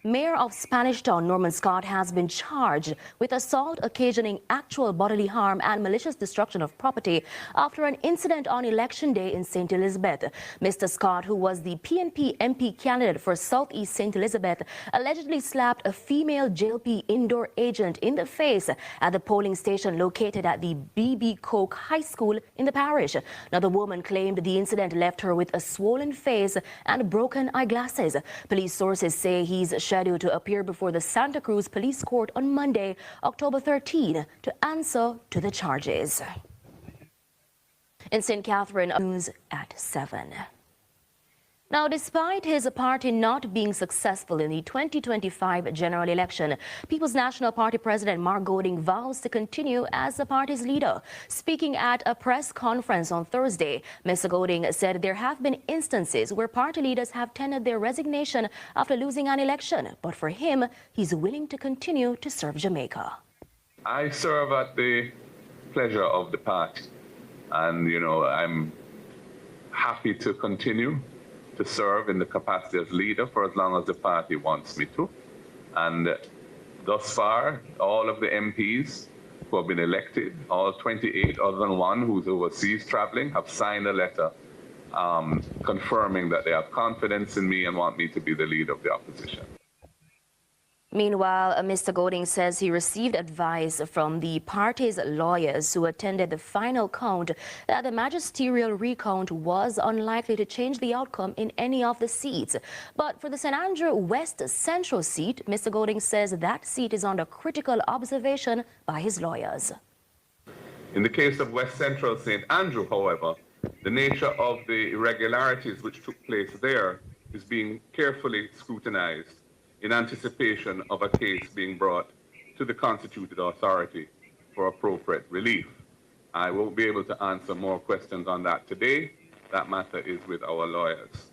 Mayor of Spanish Town, Norman Scott, has been charged with assault occasioning actual bodily harm and malicious destruction of property after an incident on Election Day in St. Elizabeth. Mr. Scott, who was the PNP MP candidate for Southeast St. Elizabeth, allegedly slapped a female JLP indoor agent in the face at the polling station located at the B.B. Koch High School in the parish. Now, the woman claimed the incident left her with a swollen face and broken eyeglasses. Police sources say he's scheduled to appear before the Santa Cruz Police Court on Monday, October 13, to answer to the charges. In St. Catherine, news at 7. Now, despite his party not being successful in the 2025 general election, People's National Party President Mark Golding vows to continue as the party's leader. Speaking at a press conference on Thursday, Mr. Golding said there have been instances where party leaders have tendered their resignation after losing an election. But for him, he's willing to continue to serve Jamaica. I serve at the pleasure of the party. And, I'm happy to continue to serve in the capacity as leader for as long as the party wants me to. And thus far, all of the MPs who have been elected, all 28 other than one who's overseas traveling, have signed a letter confirming that they have confidence in me and want me to be the leader of the opposition. Meanwhile, Mr. Golding says he received advice from the party's lawyers who attended the final count that the magisterial recount was unlikely to change the outcome in any of the seats. But for the St. Andrew West Central seat, Mr. Golding says that seat is under critical observation by his lawyers. In the case of West Central St. Andrew, however, the nature of the irregularities which took place there is being carefully scrutinized in anticipation of a case being brought to the constituted authority for appropriate relief. I won't be able to answer more questions on that today. That matter is with our lawyers.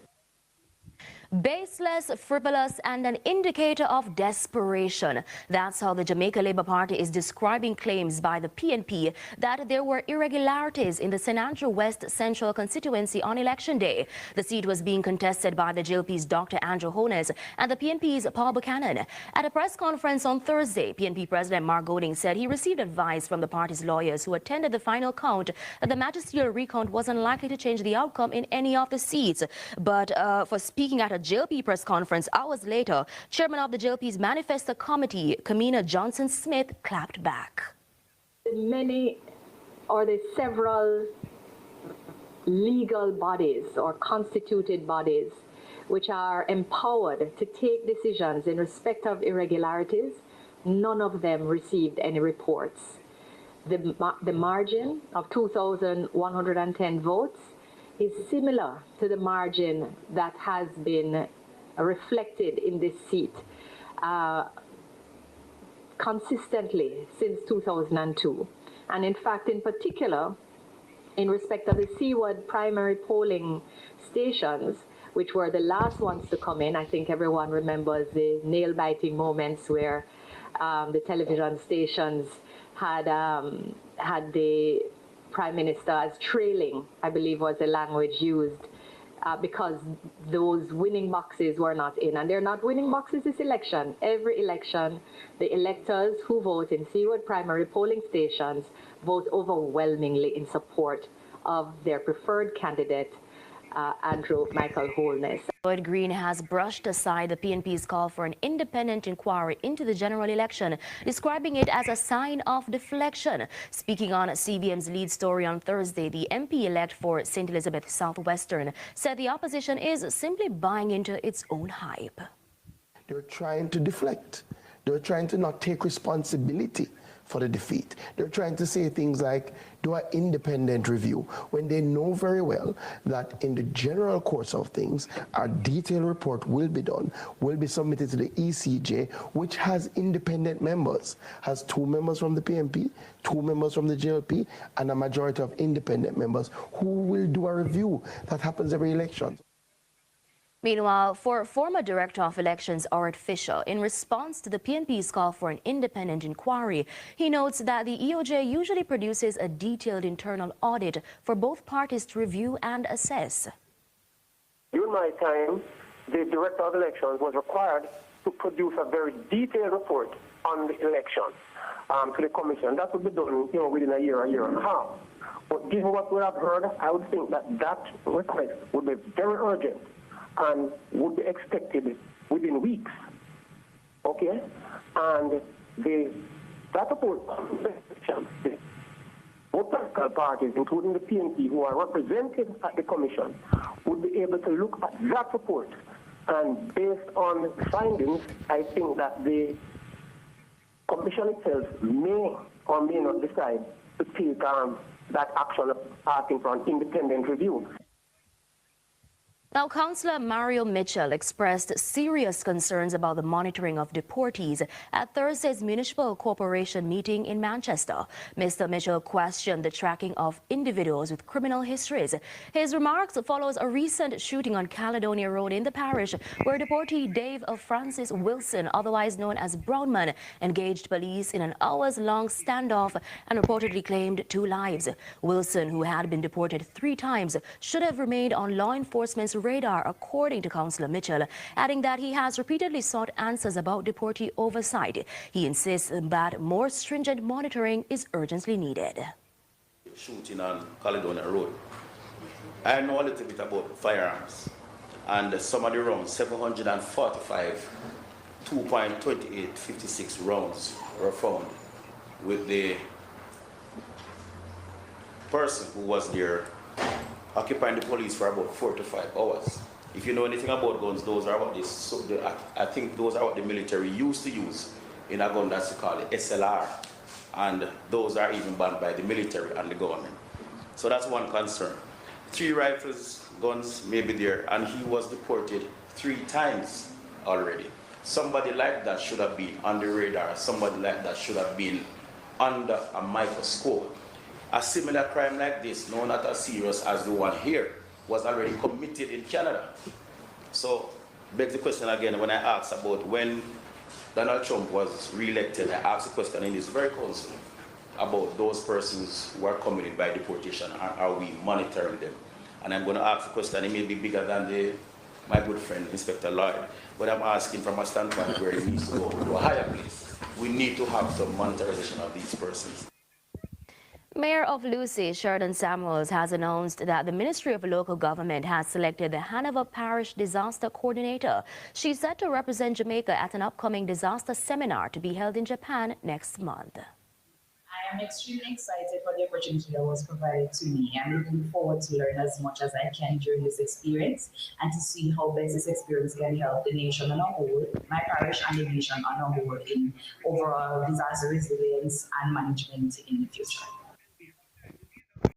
Baseless, frivolous, and an indicator of desperation. That's how the Jamaica Labour Party is describing claims by the PNP that there were irregularities in the St. Andrew West Central constituency on Election Day. The seat was being contested by the JLP's Dr. Andrew Holness and the PNP's Paul Buchanan. At a press conference on Thursday, PNP President Mark Golding said he received advice from the party's lawyers who attended the final count that the magisterial recount was unlikely to change the outcome in any of the seats. But for speaking at a JLP press conference hours later, chairman of the JLP's Manifesto Committee, Kamina Johnson-Smith, clapped back. Many or the several legal bodies or constituted bodies which are empowered to take decisions in respect of irregularities, none of them received any reports. The margin of 2,110 votes is similar to the margin that has been reflected in this seat consistently since 2002. And in fact, in particular, in respect of the Seaward primary polling stations, which were the last ones to come in, I think everyone remembers the nail-biting moments where the television stations had the Prime Minister as trailing, I believe was the language used, because those winning boxes were not in. And they're not winning boxes this election. Every election, the electors who vote in Seaward primary polling stations vote overwhelmingly in support of their preferred candidate, Andrew Michael Holness. Lloyd Green has brushed aside the PNP's call for an independent inquiry into the general election, describing it as a sign of deflection. Speaking on CBM's lead story on Thursday, the MP-elect for St. Elizabeth Southwestern said the opposition is simply buying into its own hype. They're trying to deflect. They're trying to not take responsibility for the defeat. They're trying to say things like, do an independent review, when they know very well that in the general course of things, a detailed report will be done, will be submitted to the ECJ, which has independent members, has 2 members from the PNP, 2 members from the JLP, and a majority of independent members who will do a review that happens every election. Meanwhile, for former Director of Elections Art Fisher, in response to the PNP's call for an independent inquiry, he notes that the EOJ usually produces a detailed internal audit for both parties to review and assess. During my time, the Director of Elections was required to produce a very detailed report on the election to the commission. That would be done, within a year and a half. But given what we have heard, I would think that request would be very urgent and would be expected within weeks. Okay? And that report, both political parties, including the PNP, who are represented at the commission, would be able to look at that report. And based on the findings, I think that the commission itself may or may not decide to take that action of asking for an independent review. Now, Councillor Mario Mitchell expressed serious concerns about the monitoring of deportees at Thursday's Municipal Corporation meeting in Manchester. Mr. Mitchell questioned the tracking of individuals with criminal histories. His remarks follows a recent shooting on Caledonia Road in the parish, where deportee Dave Francis Wilson, otherwise known as Brownman, engaged police in an hours-long standoff and reportedly claimed 2 lives. Wilson, who had been deported 3 times, should have remained on law enforcement's radar, according to Councillor Mitchell, adding that he has repeatedly sought answers about deportee oversight. He insists that more stringent monitoring is urgently needed. Shooting on Caledonia Road. I know a little bit about firearms, and some of the rounds, 745 2.2856 rounds were found with the person who was there occupying the police for about 4 to 5 hours. If you know anything about guns, those are what I think those are what the military used to use in a gun that's called the SLR, and those are even banned by the military and the government. So that's one concern. 3 rifles, guns may be there, and he was deported 3 times already. Somebody like that should have been on the radar. Somebody like that should have been under a microscope. A similar crime like this, no, not as serious as the one here, was already committed in Canada. So, begs the question again, when I asked about when Donald Trump was re-elected, I asked the question in this very council about those persons who are committed by deportation. Are we monitoring them? And I'm going to ask the question, it may be bigger than my good friend, Inspector Lloyd, but I'm asking from a standpoint where it needs to go to a higher place. We need to have some monitoring of these persons. Mayor of Lucy, Sheridan Samuels, has announced that the Ministry of Local Government has selected the Hanover Parish Disaster Coordinator. She's set to represent Jamaica at an upcoming disaster seminar to be held in Japan next month. I am extremely excited for the opportunity that was provided to me. I'm looking forward to learn as much as I can during this experience and to see how best this experience can help the nation on a whole, my parish and the nation on a whole in overall disaster resilience and management in the future.